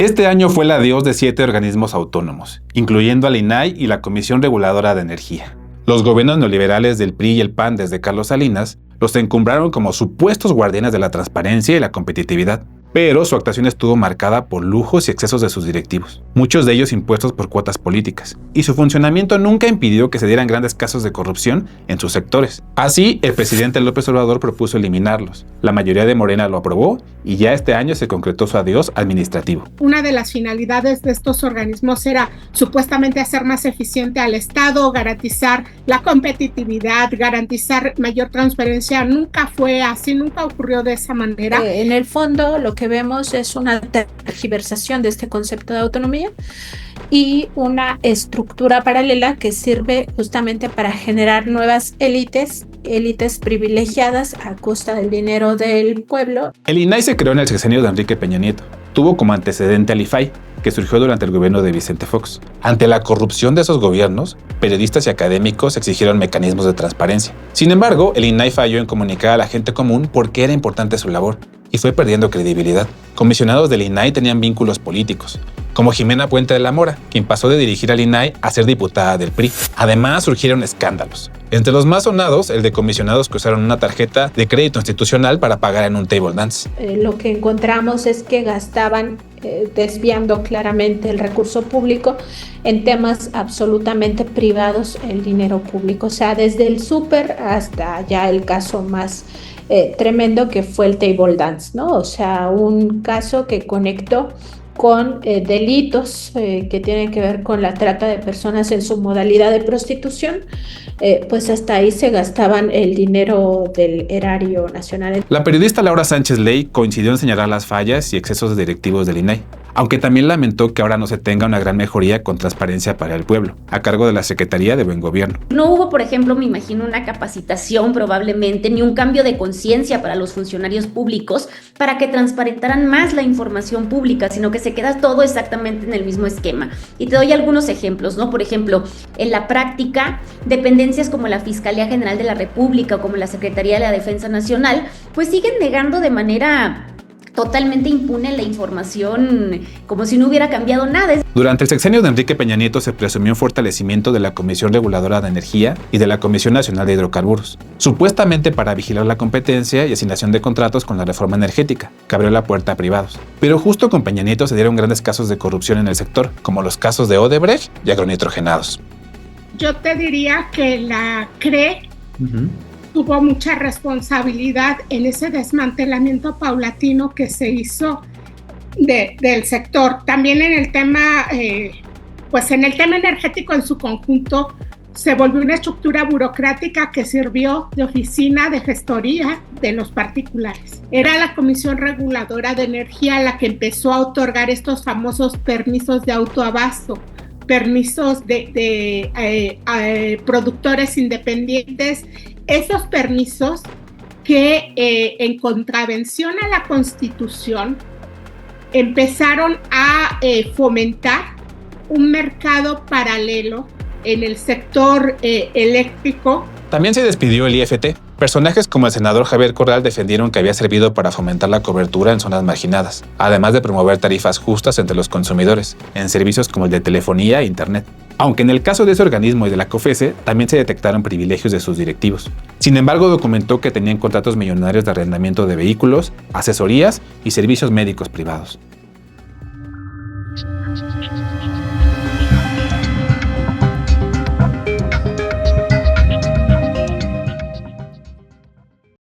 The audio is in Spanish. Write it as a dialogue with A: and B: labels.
A: Este año fue el adiós de 7 organismos autónomos, incluyendo al INAI y la Comisión Reguladora de Energía. Los gobiernos neoliberales del PRI y el PAN desde Carlos Salinas los encumbraron como supuestos guardianes de la transparencia y la competitividad, pero su actuación estuvo marcada por lujos y excesos de sus directivos, muchos de ellos impuestos por cuotas políticas, y su funcionamiento nunca impidió que se dieran grandes casos de corrupción en sus sectores. Así, el presidente López Obrador propuso eliminarlos. La mayoría de Morena lo aprobó y ya este año se concretó su adiós administrativo.
B: Una de las finalidades de estos organismos era supuestamente hacer más eficiente al Estado, garantizar la competitividad, garantizar mayor transparencia. Nunca fue así, nunca ocurrió de esa manera.
C: En el fondo, lo que vemos es una tergiversación de este concepto de autonomía y una estructura paralela que sirve justamente para generar nuevas élites privilegiadas a costa del dinero del pueblo.
A: El INAI se creó en el sexenio de Enrique Peña Nieto. Tuvo como antecedente al IFAI, que surgió durante el gobierno de Vicente Fox. Ante la corrupción de esos gobiernos, periodistas y académicos exigieron mecanismos de transparencia. Sin embargo, el INAI falló en comunicar a la gente común por qué era importante su labor y fue perdiendo credibilidad. Comisionados del INAI tenían vínculos políticos, como Jimena Puente de la Mora, quien pasó de dirigir al INAI a ser diputada del PRI. Además, surgieron escándalos. Entre los más sonados, el de comisionados que usaron una tarjeta de crédito institucional para pagar en un table dance.
C: Lo que encontramos es que gastaban desviando claramente el recurso público en temas absolutamente privados, el dinero público. O sea, desde el súper hasta ya el caso más tremendo que fue el table dance, ¿no? O sea, un caso que conectó con delitos que tienen que ver con la trata de personas en su modalidad de prostitución, pues hasta ahí se gastaban el dinero del erario nacional.
A: La periodista Laura Sánchez Ley coincidió en señalar las fallas y excesos de directivos del INAI, aunque también lamentó que ahora no se tenga una gran mejoría con transparencia para el pueblo, a cargo de la Secretaría de Buen Gobierno.
D: No hubo, por ejemplo, me imagino, una capacitación probablemente, ni un cambio de conciencia para los funcionarios públicos para que transparentaran más la información pública, sino que se queda todo exactamente en el mismo esquema. Y te doy algunos ejemplos, ¿no? Por ejemplo, en la práctica, dependencias como la Fiscalía General de la República o como la Secretaría de la Defensa Nacional, pues siguen negando de manera totalmente impune la información, como si no hubiera cambiado nada.
A: Durante el sexenio de Enrique Peña Nieto se presumió un fortalecimiento de la Comisión Reguladora de Energía y de la Comisión Nacional de Hidrocarburos, supuestamente para vigilar la competencia y asignación de contratos con la reforma energética, que abrió la puerta a privados. Pero justo con Peña Nieto se dieron grandes casos de corrupción en el sector, como los casos de Odebrecht y agronitrogenados.
B: Yo te diría que la CRE tuvo mucha responsabilidad en ese desmantelamiento paulatino que se hizo del sector. También en el tema, pues en el tema energético en su conjunto, se volvió una estructura burocrática que sirvió de oficina de gestoría de los particulares. Era la Comisión Reguladora de Energía la que empezó a otorgar estos famosos permisos de autoabasto, permisos de productores independientes. Esos permisos que en contravención a la Constitución empezaron a fomentar un mercado paralelo en el sector eléctrico.
A: También se despidió el IFT. Personajes como el senador Javier Corral defendieron que había servido para fomentar la cobertura en zonas marginadas, además de promover tarifas justas entre los consumidores, en servicios como el de telefonía e internet. Aunque en el caso de ese organismo y de la COFESE también se detectaron privilegios de sus directivos. Sin embargo, documentó que tenían contratos millonarios de arrendamiento de vehículos, asesorías y servicios médicos privados.